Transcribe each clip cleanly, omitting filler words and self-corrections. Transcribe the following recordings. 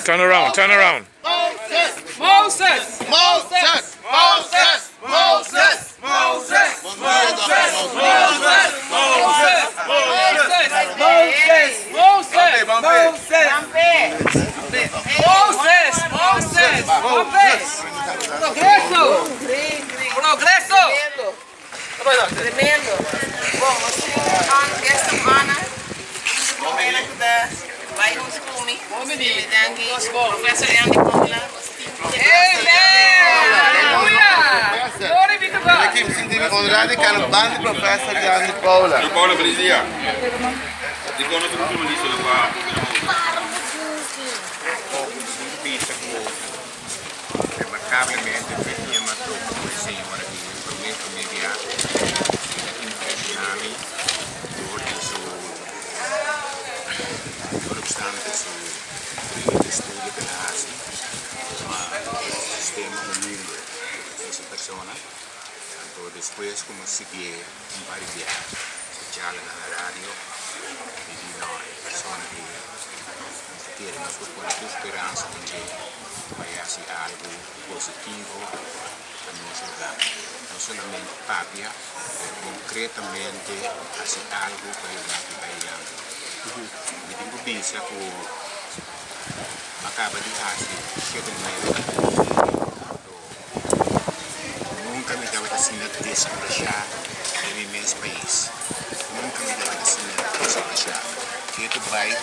Turn around, turn around. Moses! Moses! Moses! Moses! Moses! Moses! Progresso! Progresso! Tremendo. Bom, nós temos esta semana, vai uns comi, professor Andy Paula, Glory be to God! Aqui me senti onorado que era o bando professor de Andy Paula. Andy Paula, feliz dia. Dico, non sono più lì sulla qua. Remarcavelmente perché mi ha troppo il Signore che il prometto immediato impressionami nonostante su il studio che la hasi ma sistema humilde esa persona tanto después como sigue un par de días escuchar en la radio y no persona que quiere nos propone tu esperanza de que vaya a hacer algo positivo a nuestro hogar no solamente papia pero concretamente hacer algo para ayudar a bailando me tengo visa que acaba de hacer que nunca me daba la señal de desarrollar en mi mismo país nunca me daba la señal de desarrollar que tu país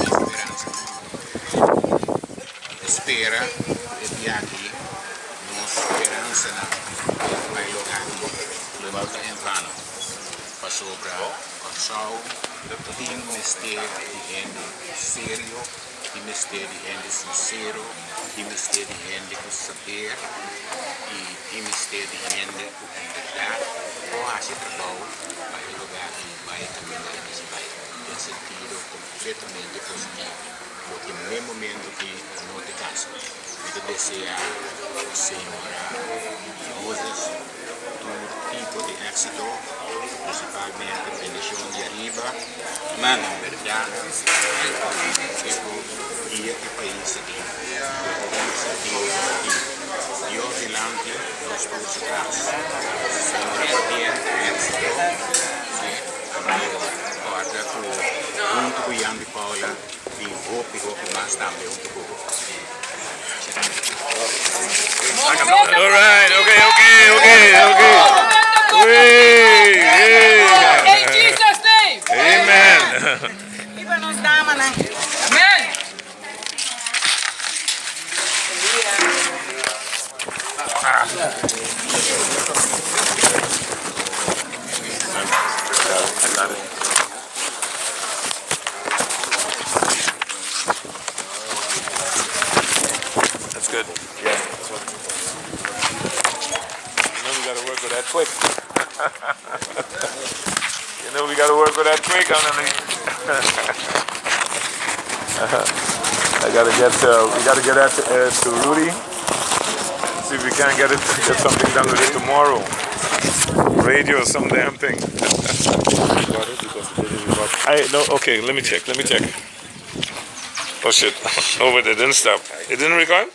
esperanza espera el viaje no esperanza vai lugar levar em vano para sobra consol tem mistério de gente sério tem mistério de gente sincero tem mistério de gente com saber e tem mistério de gente com verdade ou hace trabalho para o lugar que vai caminhar nesse país em sentido completamente positivo porque no mesmo momento que não te cansa eu desejar Senhora uses todo tipo de éxito principalmente bendición de arriba mano verdad y este país aquí Dios delante los por atrás Señor bien éxito guarda tu junto con Andy Paula y hope más tarde un poco All right, okay. In Jesus' name! Amen. Amen! That's good. Yeah. You know we gotta work with that quick. You know we gotta work with that quick, Annalie. We gotta get that to Rudy. See if we can get something done with it tomorrow. Radio or some damn thing. Okay, let me check. Oh shit. Oh, but it didn't stop. It didn't record?